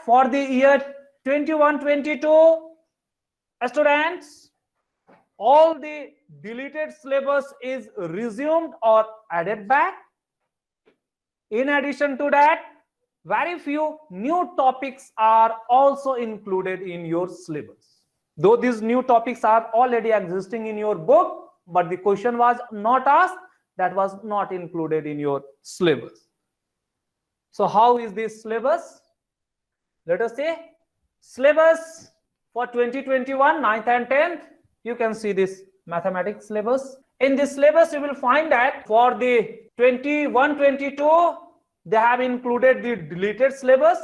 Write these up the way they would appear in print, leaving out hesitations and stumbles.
for the year 21-22, students, all the deleted syllabus is resumed or added back. In addition to that, very few new topics are also included in your syllabus. Though these new topics are already existing in your book, but the question was not asked, that was not included in your syllabus. So how is this syllabus? Let us say syllabus for 2021, 9th and 10th. You can see this mathematics syllabus. In this syllabus, you will find that for the 21-22, they have included the deleted syllabus.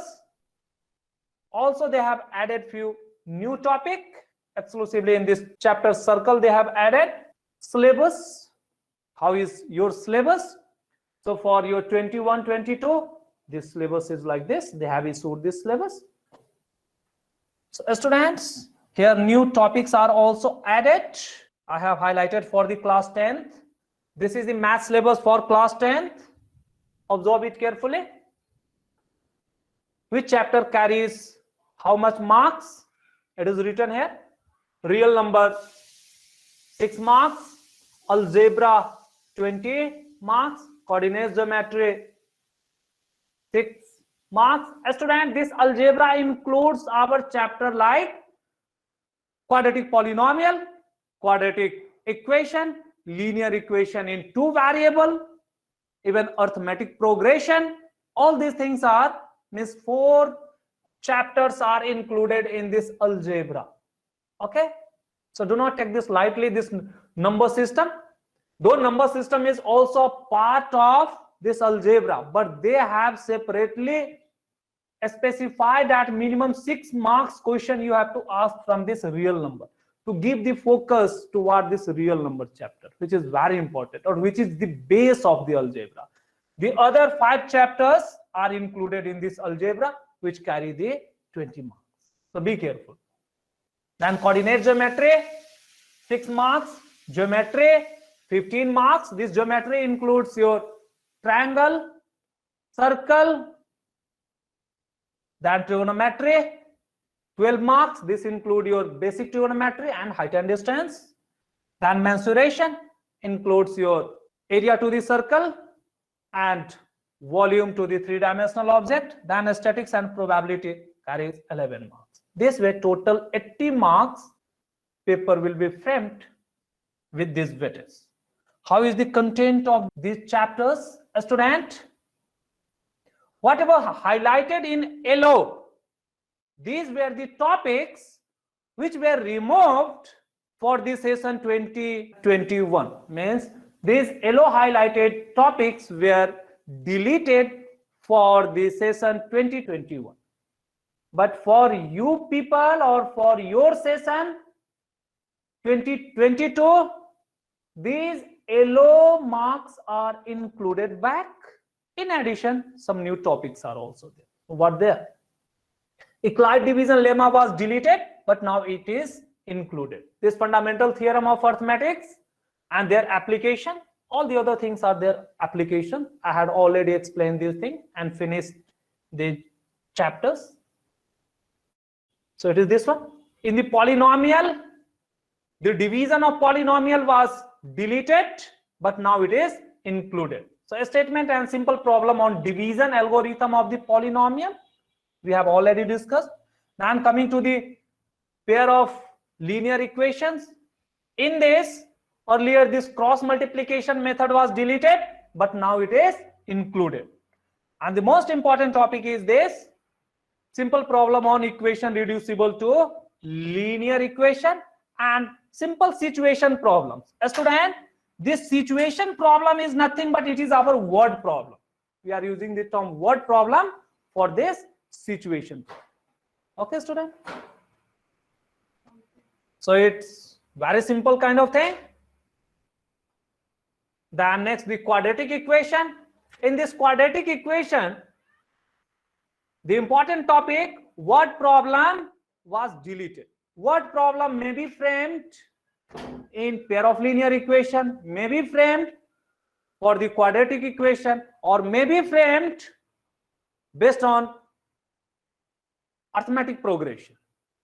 Also, they have added few new topic. Exclusively in this chapter circle, they have added syllabus. How is your syllabus? So for your 21-22, this syllabus is like this. They have issued this syllabus. So students, here new topics are also added. I have highlighted for the class 10th. This is the math syllabus for class 10th. Observe it carefully. Which chapter carries how much marks? It is written here. Real number 6 marks, algebra 20 marks, coordinate geometry 6 marks. Student, this algebra includes our chapter like quadratic polynomial, quadratic equation, linear equation in 2 variable, even arithmetic progression. All these things are, means 4 chapters are included in this algebra. Okay, so do not take this lightly, this number system. Though number system is also part of this algebra, but they have separately specified that minimum 6 marks question you have to ask from this real number to give the focus toward this real number chapter, which is very important, or which is the base of the algebra. The other 5 chapters are included in this algebra, which carry the 20 marks. So be careful. Then coordinate geometry, 6 marks. Geometry, 15 marks. This geometry includes your triangle, circle, then trigonometry, 12 marks. This includes your basic trigonometry and height and distance. Then mensuration includes your area to the circle and volume to the 3-dimensional object. Then statics and probability carries 11 marks. This way, total 80 marks paper will be framed with these weightages. How is the content of these chapters, student? Whatever highlighted in yellow, these were the topics which were removed for the session 2021. Means these yellow highlighted topics were deleted for the session 2021. But for you people, or for your session 2022, these yellow marks are included back. In addition, some new topics are also there. What there? Euclid division lemma was deleted, but now it is included. This fundamental theorem of arithmetics and their application, all the other things are their application. I had already explained this thing and finished the chapters. So it is this one. In the polynomial, the division of polynomial was deleted, but now it is included. So a statement and simple problem on division algorithm of the polynomial we have already discussed. Now I'm coming to the pair of linear equations. In this, earlier this cross multiplication method was deleted, but now it is included. And the most important topic is this simple problem on equation reducible to linear equation and simple situation problems. Student, this situation problem is nothing but it is our word problem. We are using the term word problem for this situation. Okay, student? So it's very simple kind of thing. Then next, the quadratic equation. In this quadratic equation, the important topic, word problem, was deleted. Word problem may be framed in pair of linear equation, may be framed for the quadratic equation, or may be framed based on arithmetic progression.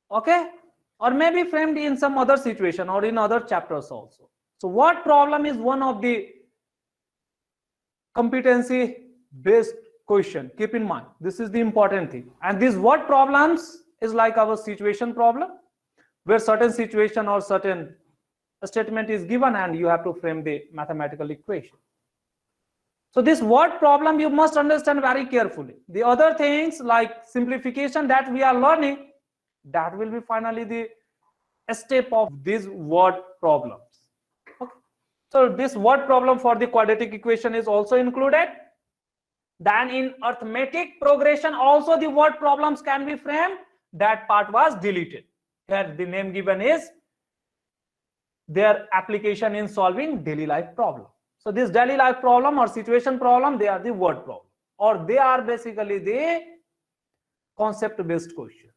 Okay, or maybe framed in some other situation or in other chapters also. So what problem is one of the competency based question? Keep in mind, this is the important thing. And these what problems is like our situation problem, where certain situation or certain statement is given and you have to frame the mathematical equation. So this word problem you must understand very carefully. The other things like simplification that we are learning, that will be finally the step of these word problems. Okay. So this word problem for the quadratic equation is also included. Then in arithmetic progression also the word problems can be framed. That part was deleted. Here the name given is their application in solving daily life problem. So this daily life problem or situation problem, they are the word problem, or they are basically the concept based question,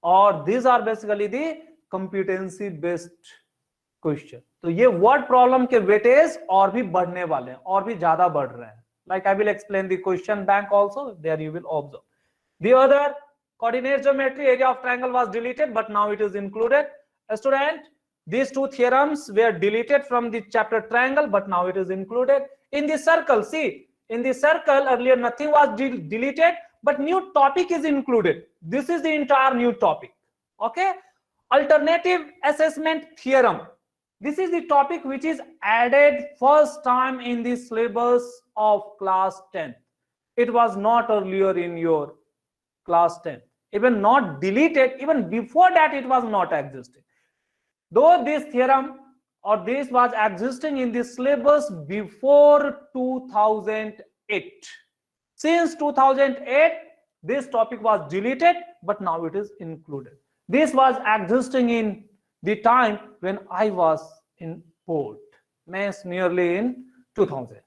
or these are basically the competency based question. तो ये word problem के weightage और भी बढ़ने वाले हैं, और भी ज्यादा बढ़ रहे हैं. Like I will explain the question bank also, there you will observe. The other coordinate geometry, area of triangle was deleted, but now it is included. A student, these two theorems were deleted from the chapter triangle, but now it is included. In the circle, see, in the circle earlier nothing was deleted, but new topic is included. This is the entire new topic. Okay, alternative assessment theorem. This is the topic which is added first time in the syllabus of class 10. It was not earlier in your class 10. Even not deleted, even before that it was not existing. Though this theorem or this was existing in the syllabus before 2008. Since 2008, this topic was deleted, but now it is included. This was existing in the time when I was in board, means nearly in 2000.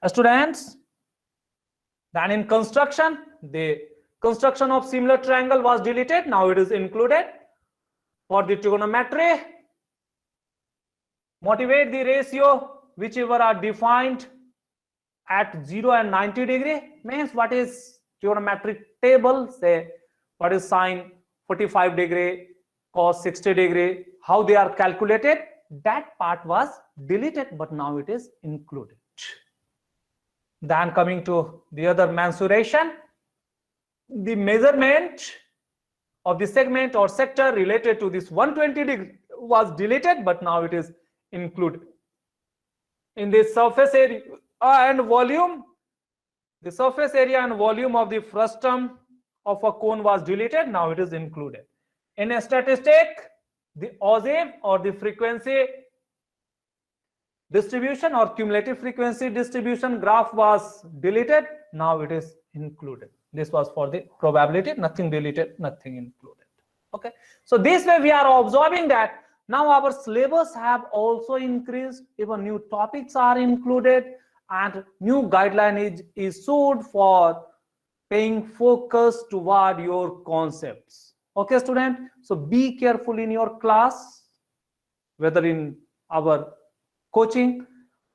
Students, then in construction, the construction of similar triangle was deleted, now it is included. For the trigonometry, motivate the ratio whichever are defined at 0 and 90 degree, means what is trigonometric table, say what is sine 45 degree, cos 60 degree, how they are calculated, that part was deleted, but now it is included. Then coming to the other mensuration, the measurement of the segment or sector related to this 120 degree was deleted, but now it is included. In the surface area and volume, the surface area and volume of the frustum of a cone was deleted, now it is included. In a statistic, the ogive or the frequency distribution or cumulative frequency distribution graph was deleted, now it is included. This was for the probability, nothing deleted, nothing included. Okay, so this way we are observing that now our syllabus have also increased, even new topics are included, and new guideline is issued for paying focus toward your concepts. Okay, student, so be careful in your class, whether in our coaching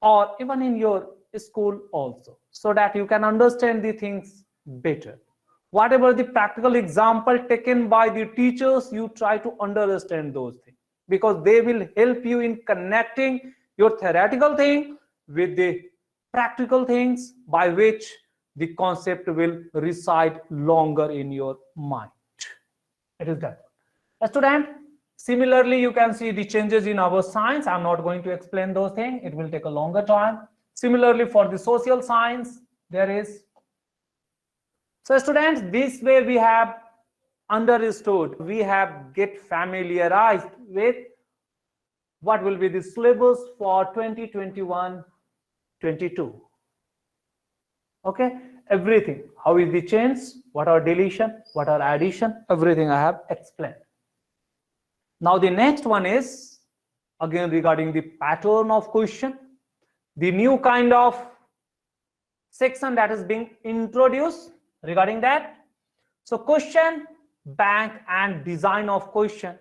or even in your school also, so that you can understand the things better. Whatever the practical example taken by the teachers, you try to understand those things, because they will help you in connecting your theoretical thing with the practical things, by which the concept will reside longer in your mind. It is that. Student, similarly you can see the changes in our science. I'm not going to explain those things, it will take a longer time. Similarly for the social science, there is. So students, this way we have understood, we have get familiarized with what will be the syllabus for 2021-22. Okay, everything, how is the change, what are deletion, what are addition, everything I have explained. Now the next one is again regarding the pattern of question, the new kind of section that is being introduced regarding that. So question bank and design of question.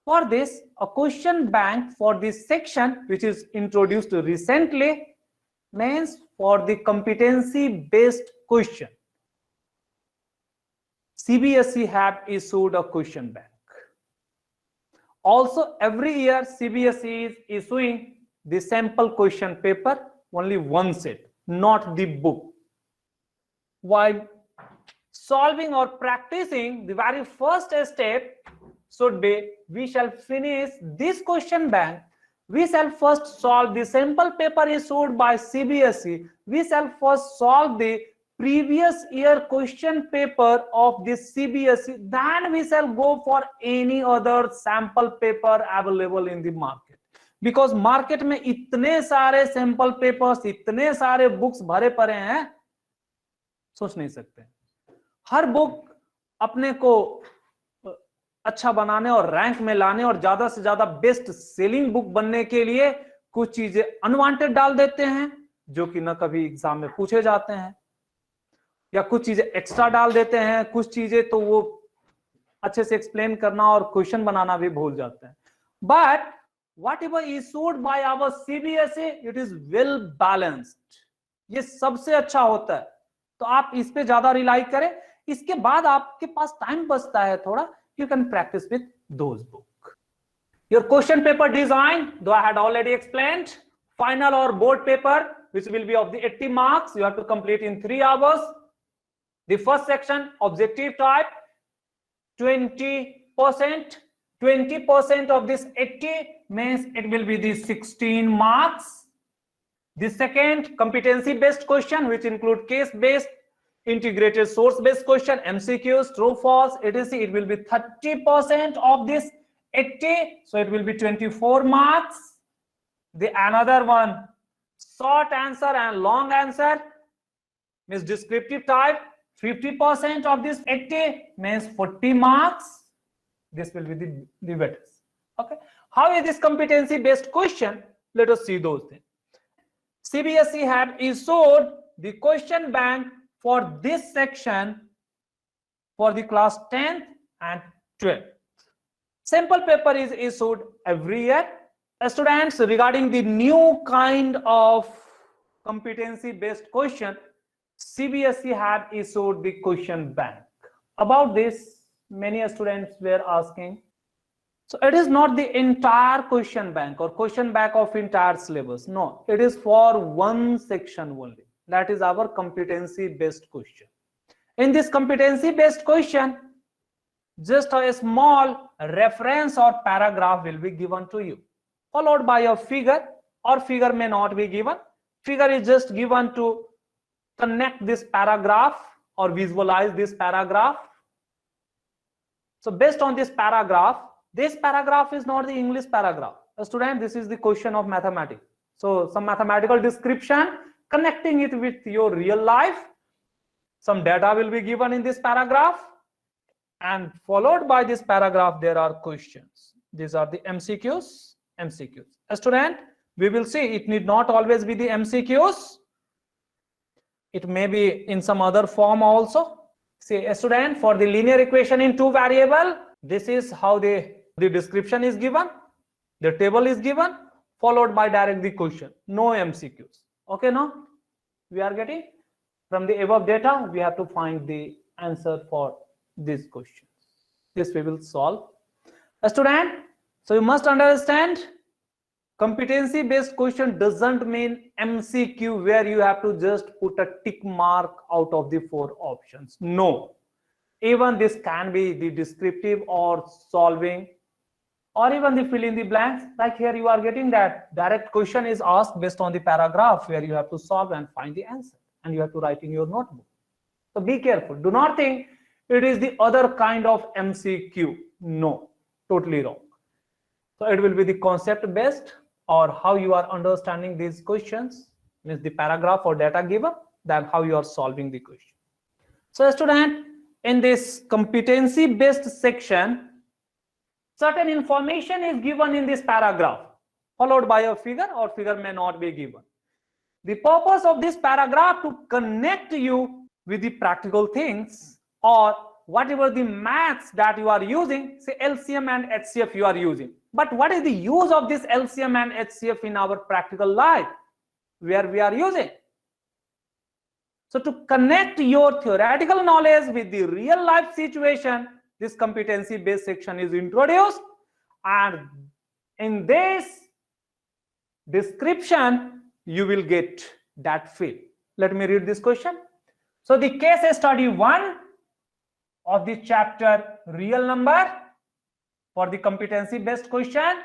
For this, a question bank for this section which is introduced recently means for the competency based question. CBSE have issued a question bank. Also, every year CBSE is issuing the sample question paper, only one set, not the book. While solving or practicing, the very first step should be, we shall finish this question bank. We shall first solve the sample paper issued by CBSE. We shall first solve the previous year question paper of this CBSE. Then we shall go for any other sample paper available in the market. Because market में इतने सारे sample papers, इतने सारे books भरे पड़े हैं, सोच नहीं सकते. हर बुक अपने को अच्छा बनाने और रैंक में लाने और ज्यादा से ज्यादा बेस्ट सेलिंग बुक बनने के लिए कुछ चीजें अनवांटेड डाल देते हैं, जो कि न कभी एग्जाम में पूछे जाते हैं, या कुछ चीजें एक्स्ट्रा डाल देते हैं. कुछ चीजें तो वो अच्छे से एक्सप्लेन करना और क्वेश्चन बनाना भी भूल जाते हैं. But whatever issued by our CBSE, it is well balanced. ये सबसे अच्छा होता है, तो आप इस पे ज्यादा रिलाई करें. इसके बाद आपके पास टाइम बचता है थोड़ा, you can practice with those book. Your question paper design, though I had already explained, final or board paper, which will be of the 80 marks, you have to complete in 3 hours. The first section, objective type, 20%. 20% of this 80 means it will be the 16 marks. The second, competency based question, which include case based, integrated source based question, MCQs, true false, etc. It will be 30% of this 80, so it will be 24 marks. The another one, short answer and long answer, means descriptive type, 50% of this 80 means 40 marks. This will be the weightage. Okay, how is this competency based question? Let us see those things. CBSE have issued the question bank for this section for the class 10th and 12th. Sample paper is issued every year. Students, regarding the new kind of competency based question, CBSE have issued the question bank. About this, many students were asking. So it is not the entire question bank or question bank of entire syllabus. No, it is for one section only. That is our competency based question. In this competency based question, just a small reference or paragraph will be given to you, followed by a figure, or figure may not be given. Figure is just given to connect this paragraph or visualize this paragraph. So based on this paragraph is not the English paragraph. Student, this is the question of mathematics. So some mathematical description, connecting it with your real life. Some data will be given in this paragraph, and followed by this paragraph there are questions. These are the MCQs. A student, we will see it need not always be the MCQs. It may be in some other form also. Say a student, for the linear equation in 2 variable, this is how the description is given, the table is given, followed by direct the question. No MCQs. Okay, now we are getting from the above data, we have to find the answer for these questions. This we will solve. A student, so you must understand, competency based question doesn't mean MCQ where you have to just put a tick mark out of the 4 options. No, even this can be the descriptive or solving, or even the fill in the blanks. Like here you are getting that direct question is asked based on the paragraph where you have to solve and find the answer, and you have to write in your notebook. So be careful. Do not think it is the other kind of MCQ. No, totally wrong. So it will be the concept based, or how you are understanding these questions, means the paragraph or data given, then how you are solving the question. So student, in this competency based section, certain information is given in this paragraph, followed by a figure, or figure may not be given. The purpose of this paragraph to connect you with the practical things, or whatever the maths that you are using, say LCM and HCF you are using. But what is the use of this LCM and HCF in our practical life where we are using? So to connect your theoretical knowledge with the real life situation, this competency based section is introduced, and in this description you will get that feel. Let me read this question. So the case study 1 of the chapter real number for the competency based question: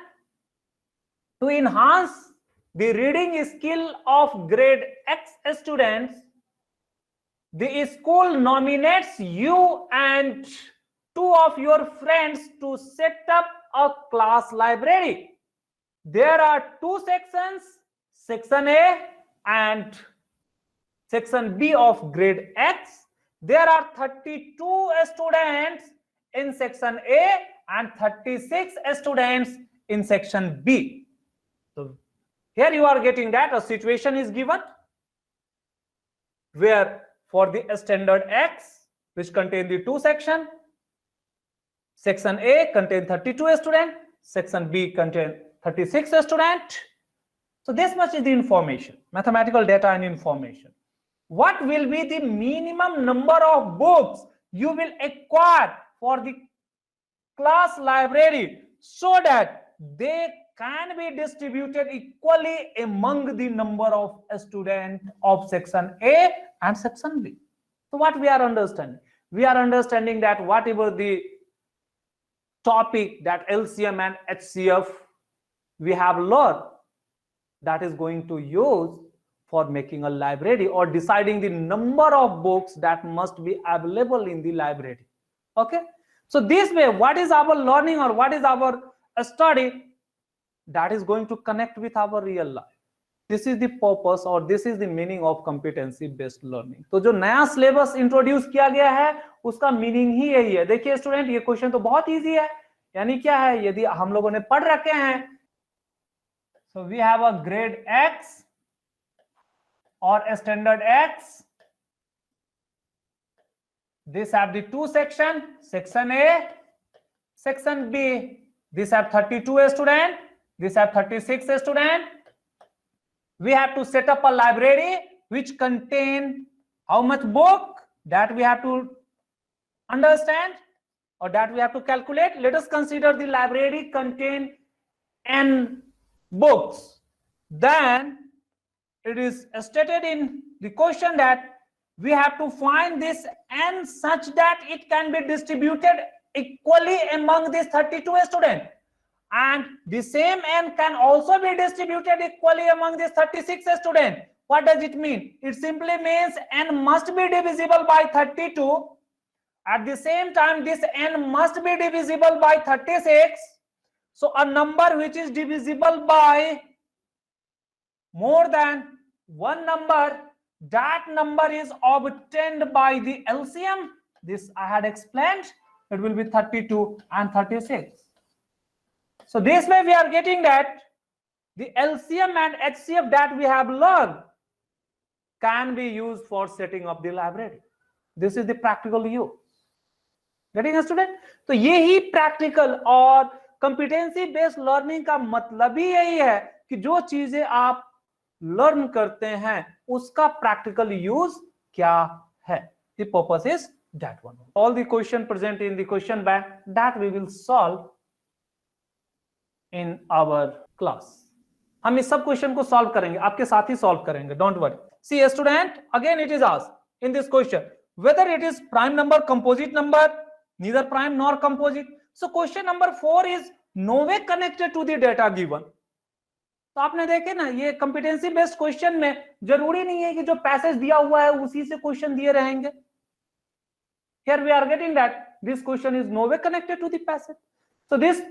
to enhance the reading skill of grade X students, the school nominates you and 2 of your friends to set up a class library. There are 2 sections, section A and section B of grade X. There are 32 students in section A and 36 students in section B. So here you are getting that a situation is given where for the standard X, which contain the 2 sections, section A contain 32 students, section B contain 36 students. So this much is the information, mathematical data and information. What will be the minimum number of books you will acquire for the class library so that they can be distributed equally among the number of students of section A and section B? So what we are understanding? We are understanding that whatever the topic that LCM and HCF we have learned, that is going to use for making a library or deciding the number of books that must be available in the library. Okay, so this way what is our learning or what is our study, that is going to connect with our real life. This is the purpose or this is the meaning of competency based learning. तो जो नया syllabus introduce किया गया है उसका meaning ही यही है. देखिए स्टूडेंट, ये क्वेश्चन तो बहुत इजी है. यानी क्या है, यदि हम लोगों ने पढ़ रखे हैं, so we have a grade X or a standard X. These have the 2 sections, section A, section B. These have 32 students, these have 36 students. We have to set up a library which contain how much book, that we have to understand or that we have to calculate. Let us consider the library contain n books. Then it is stated in the question that we have to find this n such that it can be distributed equally among these 32 students, and the same n can also be distributed equally among these 36 students. What does it mean? It simply means n must be divisible by 32. At the same time, this n must be divisible by 36. So a number which is divisible by more than one number, that number is obtained by the LCM. This I had explained. It will be 32 and 36. So this way we are getting that the LCM and HCF that we have learned can be used for setting up the library. This is the practical use. Getting a student? तो ये ही practical और competency based learning का मतलब ही यही है कि जो चीजें आप लर्न करते हैं उसका प्रैक्टिकल यूज क्या है. The purpose is that one. All the question present in the question bank that we will solve in our class. हम इस सब क्वेश्चन को सॉल्व करेंगे, आपके साथ ही सॉल्व करेंगे. Don't worry. See a student, again it is asked in this question whether it is prime number, composite number, neither prime nor composite. So question number 4 is no way connected to the data given. तो आपने देखे ना, ये competency based question में जरूरी नहीं है कि जो पैसेज दिया हुआ है उसी से क्वेश्चन दिए रहेंगे. Here we are getting that this question is no way connected to the passage. So this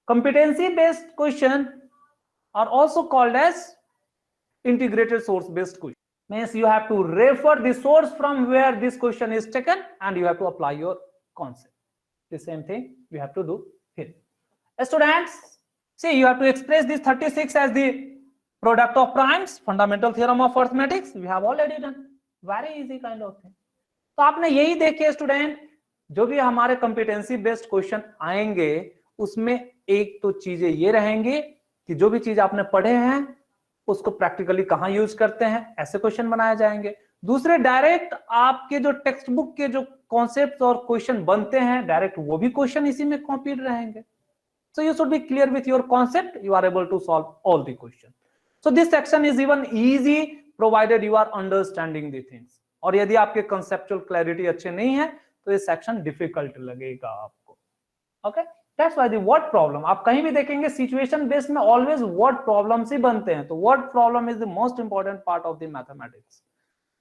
competency based question are also called as integrated source based question. Means you have to refer the source from where this question is taken and you have to apply your concept. The same thing we have to do here. Students, see, you have to express this 36 as the product of primes, fundamental theorem of arithmetic. We have already done. Very easy kind of thing. तो आपने यही देखे student, जो भी हमारे competency based question आएंगे उसमें एक तो चीजें ये रहेंगी कि जो भी चीज आपने पढ़े हैं उसको प्रैक्टिकली कहाँ यूज करते हैं, ऐसे क्वेश्चन बनाए जाएंगे। दूसरे डायरेक्ट आपके जो टेक्स्ट बुक के जो कॉन्सेप्ट और क्वेश्चन बनते हैं डायरेक्ट वो भी क्वेश्चन इसी में कॉपीड रहेंगे। So you should be clear with your concept. You are able to solve all the questions. So this section is even easy provided you are understanding the things. और यदि आपके conceptual clarity अच्छे नहीं है तो ये section difficult लगेगा आपको। Okay? That's why the word problem आप कहीं भी देखेंगे situation based में always word problems ही बनते हैं। तो word problem is the most important part of the mathematics.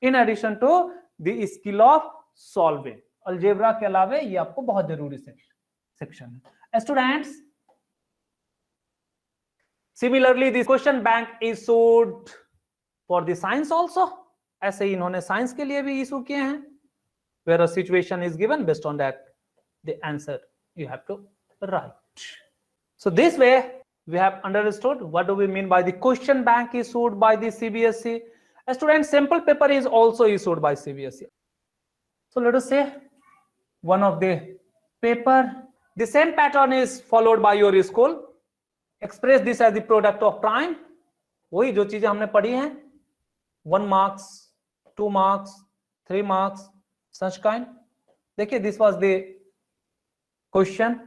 In addition to the skill of solving. Algebra के अलावे ये आपको बहुत जरूरी section है। Students, similarly this question bank issued for the science also, ऐसे ही इन्होंने साइंस के लिए भी इशू किए हैं, where a situation is given based on that the answer you have to write. So this way we have understood what do we mean by the question bank issued by the CBSE. A student sample paper is also issued by CBSE. So let us say one of the paper, the same pattern is followed by your school. Express this as the product of prime. वही जो चीजें हमने पढ़ी हैं, 1 marks, 2 marks, 3 marks, such kind. देखिए this was the question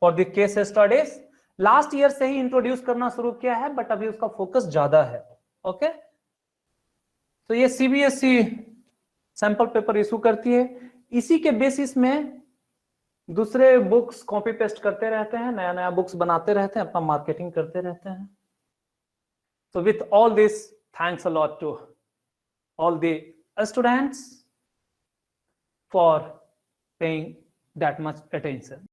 for the case studies. Last year से ही introduce करना शुरू किया है बट अभी उसका फोकस ज्यादा है। ओके, तो ये सीबीएसई सैंपल पेपर इशू करती है, इसी के बेसिस में दूसरे बुक्स कॉपी पेस्ट करते रहते हैं, नया नया बुक्स बनाते रहते हैं, अपना मार्केटिंग करते रहते हैं। So with all this, thanks a lot to all the students for paying that much attention.